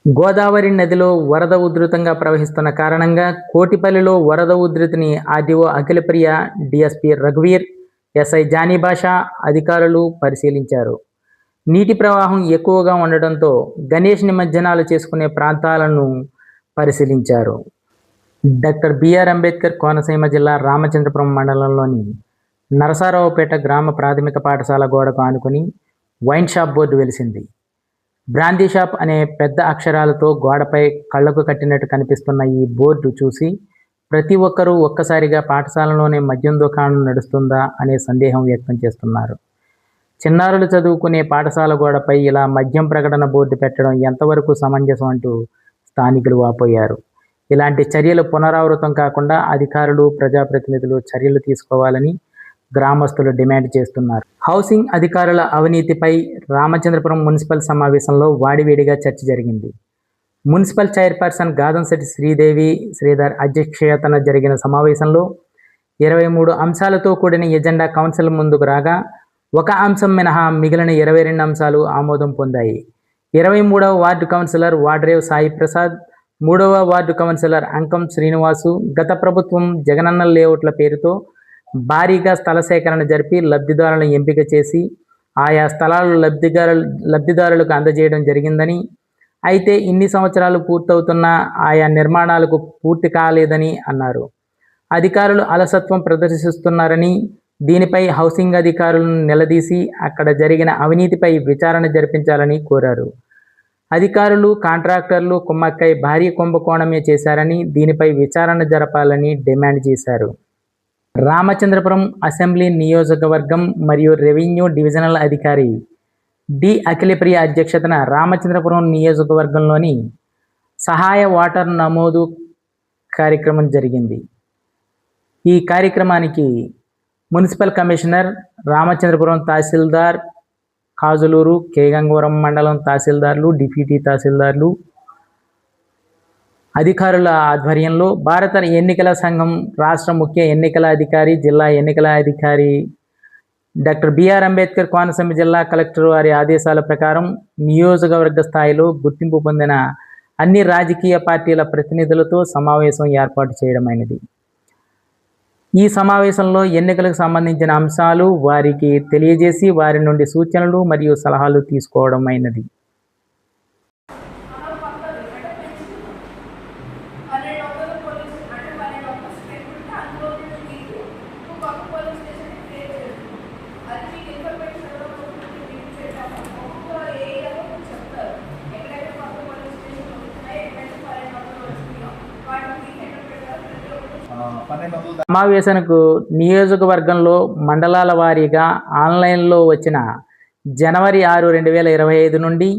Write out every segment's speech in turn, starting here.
గోదావరి నదిలో వరద ఉధృతంగా ప్రవహిస్తున్న కారణంగా కోటిపల్లిలో వరద ఉధృతిని ఆర్డీఓ అఖిలప్రియ, డీఎస్పీ రఘువీర్, ఎస్ఐ జానీ బాషా అధికారులు పరిశీలించారు. నీటి ప్రవాహం ఎక్కువగా ఉండడంతో గణేష్ నిమజ్జనాలు చేసుకునే ప్రాంతాలను పరిశీలించారు. డాక్టర్ బిఆర్ అంబేద్కర్ కోనసీమ జిల్లా రామచంద్రపురం మండలంలోని నరసరావుపేట గ్రామ ప్రాథమిక పాఠశాల గోడకు ఆనుకుని వైన్ షాప్ బోర్డు వెలిసింది. బ్రాందీ షాప్ అనే పెద్ద అక్షరాలతో గోడపై కళ్లకు కట్టినట్టు కనిపిస్తున్న ఈ బోర్డు చూసి ప్రతి ఒక్కరూ ఒక్కసారిగా పాఠశాలలోనే మద్యం దుకాణం నడుస్తుందా అనే సందేహం వ్యక్తం చేస్తున్నారు. చిన్నారులు చదువుకునే పాఠశాల గోడపై ఇలా మద్యం ప్రకటన బోర్డు పెట్టడం ఎంతవరకు సమంజసం అంటూ స్థానికులు వాపోయారు. ఇలాంటి చర్యలు పునరావృతం కాకుండా అధికారులు, ప్రజాప్రతినిధులు చర్యలు తీసుకోవాలని గ్రామస్తులు డిమాండ్ చేస్తున్నారు. హౌసింగ్ అధికారుల అవినీతిపై రామచంద్రపురం మున్సిపల్ సమావేశంలో వాడివేడిగా చర్చ జరిగింది. మున్సిపల్ చైర్పర్సన్ గాదంశెట్టి శ్రీదేవి శ్రీధర్ అధ్యక్షతన జరిగిన సమావేశంలో 23 అంశాలతో కూడిన ఎజెండా కౌన్సిల్ ముందుకు రాగా ఒక అంశం మినహా మిగిలిన 22 అంశాలు ఆమోదం పొందాయి. 23వ వార్డు కౌన్సిలర్ వాడ్రేవ్ సాయి ప్రసాద్, 3వ వార్డు కౌన్సిలర్ అంకం శ్రీనివాసు గత ప్రభుత్వం జగనన్న లేఅవుట్ల పేరుతో భారీగా స్థల సేకరణ జరిపి లబ్ధిదారులను ఎంపిక చేసి ఆయా స్థలాలు లబ్ధిదారులకు అందజేయడం జరిగిందని, అయితే ఇన్ని సంవత్సరాలు పూర్తవుతున్నా ఆయా నిర్మాణాలకు పూర్తి కాలేదని అన్నారు. అధికారులు అలసత్వం ప్రదర్శిస్తున్నారని, దీనిపై హౌసింగ్ అధికారులను నిలదీసి అక్కడ జరిగిన అవినీతిపై విచారణ జరిపించాలని కోరారు. అధికారులు, కాంట్రాక్టర్లు కుమ్మక్కై భారీ కుంభకోణమే చేశారని, దీనిపై విచారణ జరపాలని డిమాండ్ చేశారు. రామచంద్రపురం అసెంబ్లీ నియోజకవర్గం మరియు రెవెన్యూ డివిజనల్ అధికారి డి అఖిలప్రియ అధ్యక్షతన రామచంద్రపురం నియోజకవర్గంలోని సహాయ వాటర్ నమోదు కార్యక్రమం జరిగింది. ఈ కార్యక్రమానికి మున్సిపల్ కమిషనర్, రామచంద్రపురం తహసీల్దార్ కాజులూరు, కేగంగవరం మండలం తహసీల్దార్లు, డిప్యూటీ తహసీల్దార్లు, అధికారుల ఆధ్వర్యంలో భారత ఎన్నికల సంఘం రాష్ట్ర ముఖ్య ఎన్నికల అధికారి, జిల్లా ఎన్నికల అధికారి డాక్టర్ బిఆర్ అంబేద్కర్ కోనసీమ జిల్లా కలెక్టర్ వారి ఆదేశాల ప్రకారం నియోజకవర్గ స్థాయిలో గుర్తింపు పొందిన అన్ని రాజకీయ పార్టీల ప్రతినిధులతో సమావేశం ఏర్పాటు చేయడమైనది. ఈ సమావేశంలో ఎన్నికలకు సంబంధించిన అంశాలు వారికి తెలియజేసి వారి నుండి సూచనలు మరియు సలహాలు తీసుకోవడమైనది. సమావేశానికి నియోజకవర్గంలో మండలాల వారీగా ఆన్లైన్లో వచ్చిన జనవరి 6, 2025 నుండి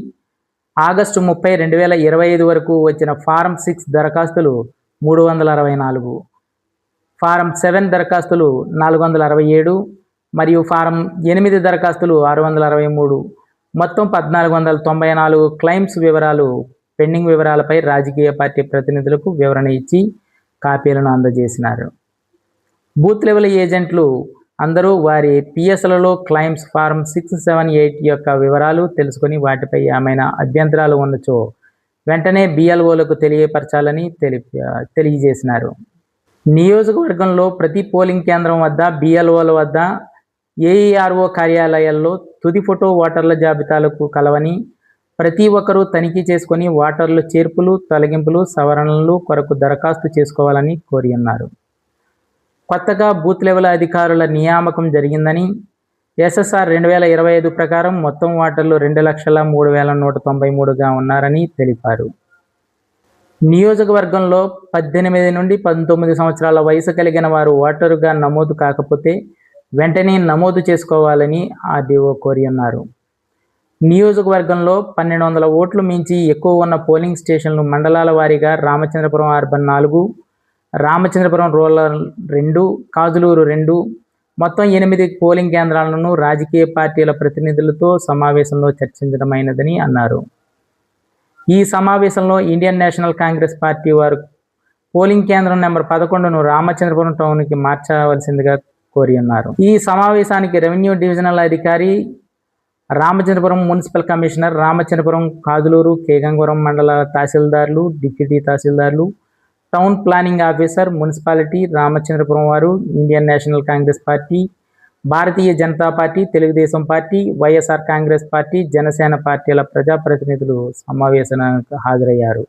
ఆగస్టు 30, 2025 వరకు వచ్చిన ఫారం 6 దరఖాస్తులు 364, ఫారం 7 దరఖాస్తులు 467 మరియు ఫారం 8 దరఖాస్తులు 663, మొత్తం 1494 క్లెయిమ్స్ వివరాలు పెండింగ్ వివరాలపై రాజకీయ పార్టీ ప్రతినిధులకు వివరణ ఇచ్చి కాపీలను అందజేసినారు. బూత్ లెవెల్ ఏజెంట్లు అందరూ వారి పిఎస్లలో క్లెయిమ్స్ ఫారం 6, 7, 8 యొక్క వివరాలు తెలుసుకొని వాటిపై ఏమైనా అభ్యంతరాలు ఉన్నచో వెంటనే బిఎల్ఓలకు తెలియపరచాలని తెలియజేసినారు. నియోజకవర్గంలో ప్రతి పోలింగ్ కేంద్రం వద్ద, బిఎల్ఓల వద్ద, ఏఈఆర్ఓ కార్యాలయాల్లో తుది ఫోటో ఓటర్ల జాబితాలకు కలవని ప్రతి ఒక్కరూ తనిఖీ చేసుకొని ఓటర్లు చేర్పులు, తొలగింపులు, సవరణలు కొరకు దరఖాస్తు చేసుకోవాలని కోరి ఉన్నారు. కొత్తగా బూత్ లెవెల్ అధికారుల నియామకం జరిగిందని, ఎస్ఎస్ఆర్ 2025 ప్రకారం మొత్తం ఓటర్లు 2,03,193గా ఉన్నారని తెలిపారు. నియోజకవర్గంలో 18 నుండి 19 సంవత్సరాల వయసు కలిగిన వారు ఓటరుగా నమోదు కాకపోతే వెంటనే నమోదు చేసుకోవాలని ఆర్డీఓ కోరి ఉన్నారు. నియోజకవర్గంలో 1,200 ఓట్లు మించి ఎక్కువ ఉన్న పోలింగ్ స్టేషన్లు మండలాల వారీగా రామచంద్రపురం అర్బన్ 4, రామచంద్రపురం రూరల్ 2, కాజులూరు 2, మొత్తం 8 పోలింగ్ కేంద్రాలను రాజకీయ పార్టీల ప్రతినిధులతో సమావేశంలో చర్చించడమైనదని అన్నారు. ఈ సమావేశంలో ఇండియన్ నేషనల్ కాంగ్రెస్ పార్టీ వారు పోలింగ్ కేంద్రం నెంబర్ 11ను రామచంద్రపురం టౌన్కి మార్చవలసిందిగా కోరి ఉన్నారు. ఈ సమావేశానికి రెవెన్యూ డివిజనల్ అధికారి రామచంద్రపురం మున్సిపల్ కమిషనర్, రామచంద్రపురం, కాదులూరు, కేగంగవరం మండల తహసీల్దార్లు, డిప్యూటీ తహసీల్దార్లు, town planning officer, municipality, Ramachandrapuram వారు, Indian national Congress party, Bharatiya Janata party, Telugu Desam party, YSR Congress party, Janasena పార్టీల ప్రజాప్రతినిధులు సమావేశానికి హాజరయ్యారు.